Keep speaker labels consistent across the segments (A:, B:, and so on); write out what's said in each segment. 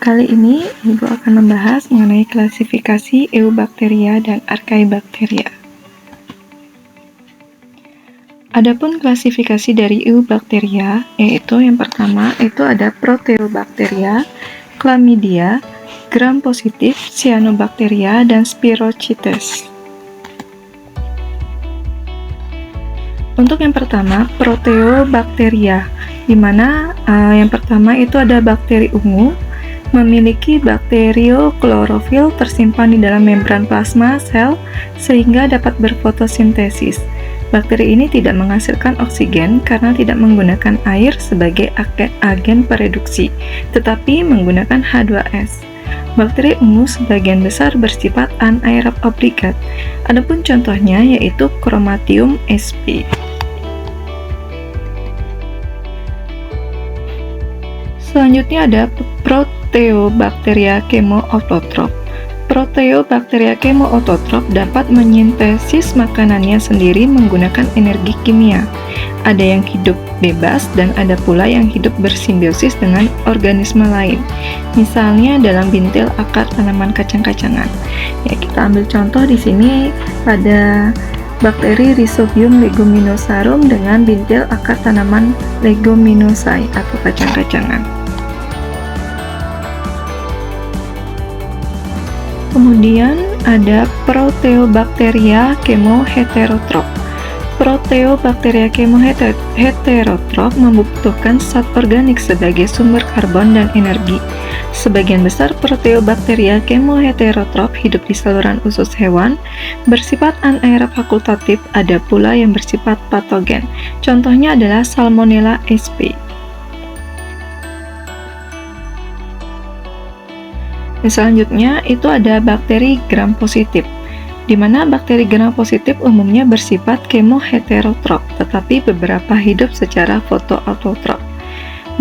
A: Kali ini, Ibu akan membahas mengenai klasifikasi Eubacteria dan Archaebacteria. Adapun klasifikasi dari Eubacteria, yaitu yang pertama itu ada Proteobacteria, Chlamydia, Gram-positif, Cyanobacteria, dan Spirochetes. Untuk yang pertama, Proteobacteria, di mana yang pertama itu ada bakteri ungu, memiliki bakterioklorofil tersimpan di dalam membran plasma sel sehingga dapat berfotosintesis. Bakteri ini tidak menghasilkan oksigen karena tidak menggunakan air sebagai agen pereduksi, tetapi menggunakan H2S. Bakteri ungu sebagian besar bersifat anaerob obligat. Adapun contohnya yaitu Chromatium sp. Selanjutnya ada Proteobacteria chemoautotrof. Proteobacteria chemoautotrof dapat menyintesis makanannya sendiri menggunakan energi kimia. Ada yang hidup bebas dan ada pula yang hidup bersimbiosis dengan organisme lain. Misalnya dalam bintil akar tanaman kacang-kacangan. Ya, kita ambil contoh di sini pada bakteri Rhizobium leguminosarum dengan bintil akar tanaman Leguminosae atau kacang-kacangan. Kemudian ada Proteobacteria chemoheterotrof. Proteobacteria chemoheterotrof membutuhkan zat organik sebagai sumber karbon dan energi. Sebagian besar Proteobacteria chemoheterotrof hidup di saluran usus hewan, bersifat anaerob fakultatif, ada pula yang bersifat patogen. Contohnya adalah Salmonella sp. Selanjutnya itu ada bakteri gram-positif, di mana bakteri gram-positif umumnya bersifat chemoheterotrof, tetapi beberapa hidup secara fotoautotrof.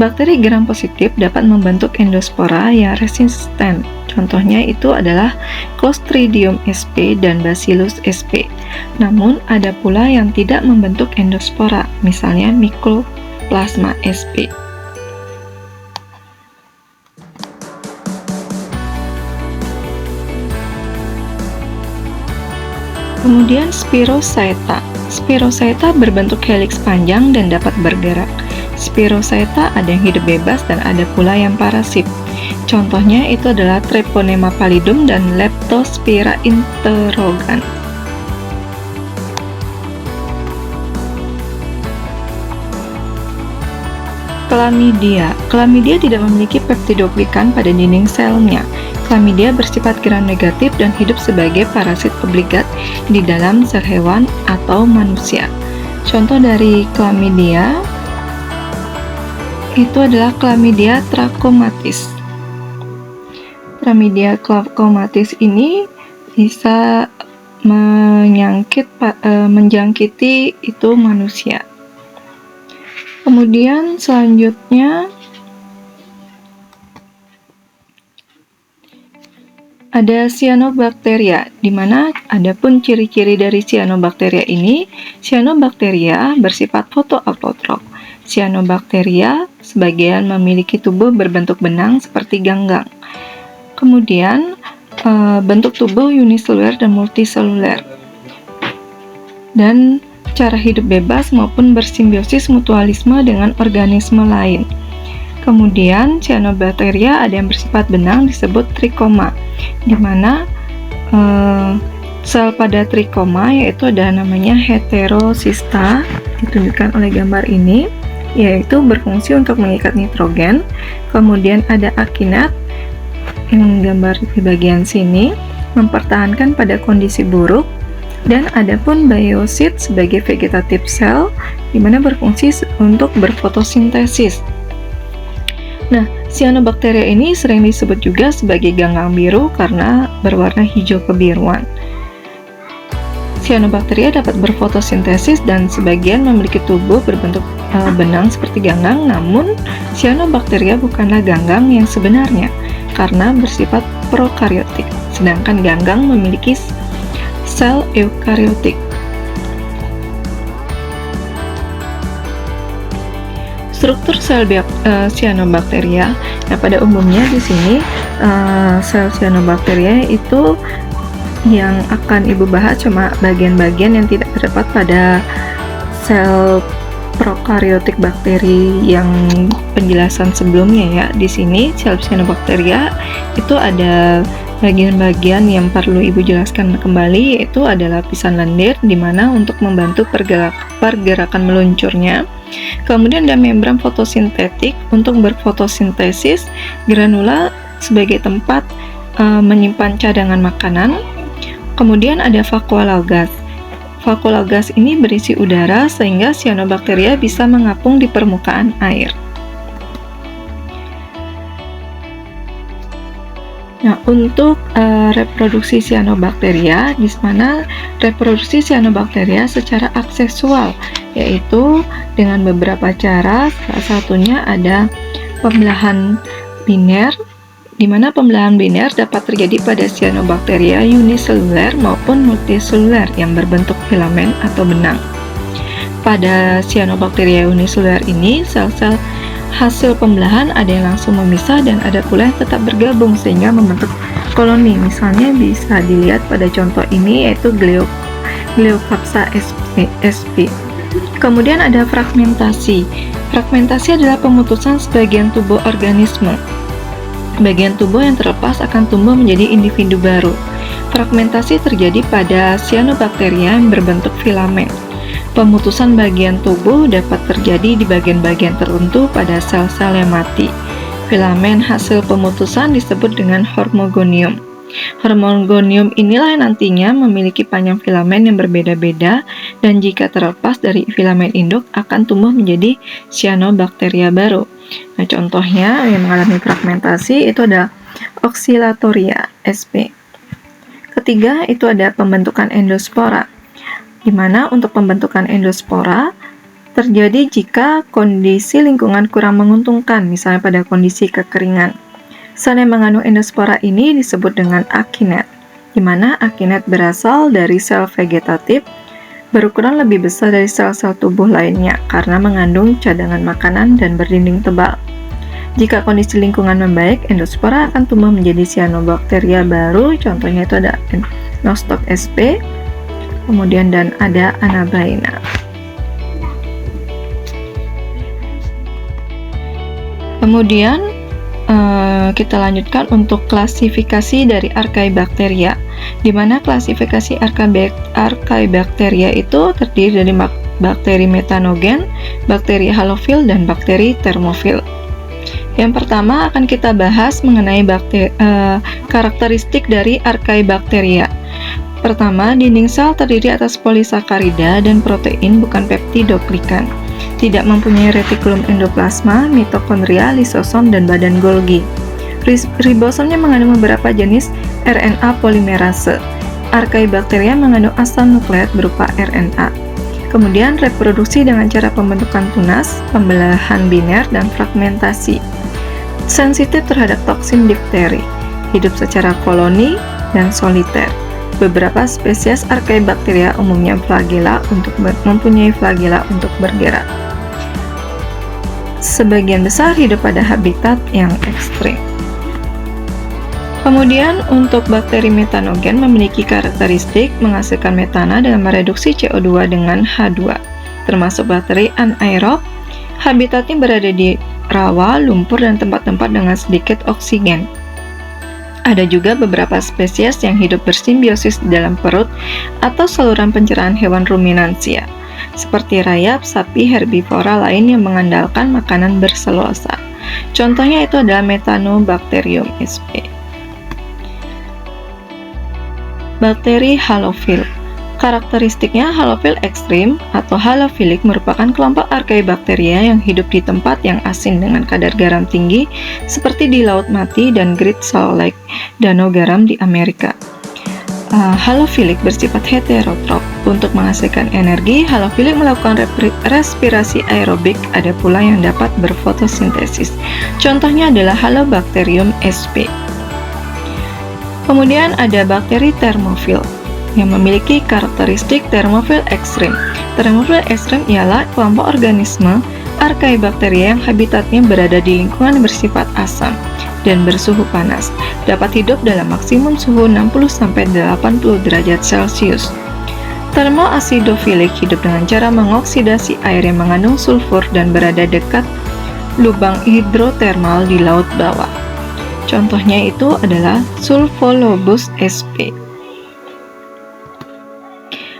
A: Bakteri gram-positif dapat membentuk endospora yang resisten. Contohnya itu adalah Clostridium sp dan Bacillus sp. Namun ada pula yang tidak membentuk endospora, misalnya Mycoplasma sp. Kemudian Spirochaeta. Spirochaeta berbentuk heliks panjang dan dapat bergerak. Spirochaeta ada yang hidup bebas dan ada pula yang parasit. Contohnya itu adalah Treponema pallidum dan Leptospira interrogans. Chlamydia. Chlamydia tidak memiliki peptidoglikan pada dinding selnya. Chlamydia bersifat gram-negatif dan hidup sebagai parasit obligat di dalam sel hewan atau manusia. Contoh dari Chlamydia itu adalah Chlamydia trachomatis. Chlamydia trachomatis ini bisa menjangkiti itu manusia. Kemudian selanjutnya ada Cyanobacteria, di mana adapun ciri-ciri dari Cyanobacteria ini, Cyanobacteria bersifat fotoautotrof. Cyanobacteria sebagian memiliki tubuh berbentuk benang seperti ganggang. Kemudian bentuk tubuh uniseluler dan multiseluler. Dan cara hidup bebas maupun bersimbiosis mutualisme dengan organisme lain. Kemudian Cyanobacteria ada yang bersifat benang disebut trikoma, di mana sel pada trikoma yaitu ada namanya heterocysta, ditunjukkan oleh gambar ini, yaitu berfungsi untuk mengikat nitrogen. Kemudian ada akinat yang gambar di bagian sini, mempertahankan pada kondisi buruk. Dan adapun biosit sebagai vegetative cell, di mana berfungsi untuk berfotosintesis. Nah, Cyanobacteria ini sering disebut juga sebagai ganggang biru karena berwarna hijau kebiruan. Cyanobacteria dapat berfotosintesis dan sebagian memiliki tubuh berbentuk benang seperti ganggang, namun Cyanobacteria bukanlah ganggang yang sebenarnya karena bersifat prokaryotik, sedangkan ganggang memiliki sel eukariotik. Struktur sel cyanobacteria. Nah, pada umumnya di sini sel cyanobacteria itu yang akan Ibu bahas cuma bagian-bagian yang tidak terdapat pada sel prokaryotik bakteri yang penjelasan sebelumnya ya. Di sini sel cyanobacteria itu ada bagian-bagian yang perlu Ibu jelaskan kembali, yaitu ada lapisan lendir di mana untuk membantu pergerakan meluncurnya. Kemudian ada membran fotosintetik untuk berfotosintesis, granula sebagai tempat menyimpan cadangan makanan. Kemudian ada vakuolar gas. Vakuolar gas ini berisi udara sehingga cyanobacteria bisa mengapung di permukaan air. Nah, untuk reproduksi cyanobacteria, di mana reproduksi cyanobacteria secara aksesual, yaitu dengan beberapa cara. Salah satunya ada pembelahan biner, di mana pembelahan biner dapat terjadi pada cyanobacteria uniseluler maupun multiseluler yang berbentuk filamen atau benang. Pada cyanobacteria uniseluler ini, sel-sel hasil pembelahan ada yang langsung memisah dan ada pula yang tetap bergabung sehingga membentuk koloni. Misalnya bisa dilihat pada contoh ini, yaitu Glioxapsa sp. Kemudian ada fragmentasi. Fragmentasi adalah pemutusan sebagian tubuh organisme. Bagian tubuh yang terlepas akan tumbuh menjadi individu baru. Fragmentasi terjadi pada cyanobacteria yang berbentuk filamen. Pemutusan bagian tubuh dapat terjadi di bagian-bagian tertentu pada sel-sel yang mati. Filamen hasil pemutusan disebut dengan hormogonium. Hormogonium inilah yang nantinya memiliki panjang filamen yang berbeda-beda, dan jika terlepas dari filamen induk akan tumbuh menjadi cyanobacteria baru. Nah, contohnya yang mengalami fragmentasi itu ada Oscillatoria sp. Ketiga, itu ada pembentukan endospora, di mana untuk pembentukan endospora terjadi jika kondisi lingkungan kurang menguntungkan, misalnya pada kondisi kekeringan. Sel yang mengandung endospora ini disebut dengan akinet, di mana akinet berasal dari sel vegetatif berukuran lebih besar dari sel-sel tubuh lainnya karena mengandung cadangan makanan dan berdinding tebal. Jika kondisi lingkungan membaik, endospora akan tumbuh menjadi cyanobacteria baru. Contohnya itu ada Nostoc sp, kemudian dan ada Anabaena. Kemudian kita lanjutkan untuk klasifikasi dari Archaebacteria, di mana klasifikasi Archaebacteria itu terdiri dari bakteri metanogen, bakteri halofil, dan bakteri termofil. Yang pertama akan kita bahas mengenai karakteristik dari Archaebacteria. Pertama, dinding sel terdiri atas polisakarida dan protein, bukan peptidoglikan. Tidak mempunyai retikulum endoplasma, mitokondria, lisosom, dan badan Golgi. Ribosomnya mengandung beberapa jenis RNA polimerase. Archaebacteria mengandung asam nukleat berupa RNA. Kemudian reproduksi dengan cara pembentukan tunas, pembelahan biner, dan fragmentasi. Sensitif terhadap toksin difteri. Hidup secara koloni dan soliter. Beberapa spesies Archaebacteria umumnya mempunyai flagela untuk bergerak. Sebagian besar hidup pada habitat yang ekstrim. Kemudian untuk bakteri metanogen memiliki karakteristik menghasilkan metana dengan mereduksi CO2 dengan H2, termasuk bakteri anaerob. Habitatnya berada di rawa, lumpur, dan tempat-tempat dengan sedikit oksigen. Ada juga beberapa spesies yang hidup bersimbiosis di dalam perut atau saluran pencernaan hewan ruminansia, seperti rayap, sapi, herbivora lain yang mengandalkan makanan berselulosa. Contohnya itu adalah Methanobacterium sp. Bakteri halofil. Karakteristiknya halofil ekstrim atau halofilik merupakan kelompok Archaebacteria yang hidup di tempat yang asin dengan kadar garam tinggi seperti di Laut Mati dan Great Salt Lake, danau garam di Amerika. Halofilik bersifat heterotrof. Untuk menghasilkan energi, halofilik melakukan respirasi aerobik, ada pula yang dapat berfotosintesis. Contohnya adalah Halobacterium sp. Kemudian ada bakteri termofil yang memiliki karakteristik termofil ekstrim. Termofil ekstrim ialah kelompok organisme Archaebacteria yang habitatnya berada di lingkungan bersifat asam dan bersuhu panas, dapat hidup dalam maksimum suhu 60-80 derajat Celcius. Thermoacidophilic hidup dengan cara mengoksidasi air yang mengandung sulfur dan berada dekat lubang hidrotermal di laut bawah. Contohnya itu adalah Sulfolobus sp.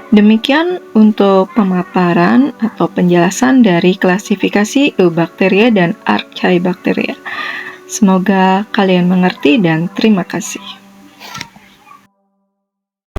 A: Demikian untuk pemaparan atau penjelasan dari klasifikasi Eubacteria dan Archaebacteria. Semoga kalian mengerti dan terima kasih.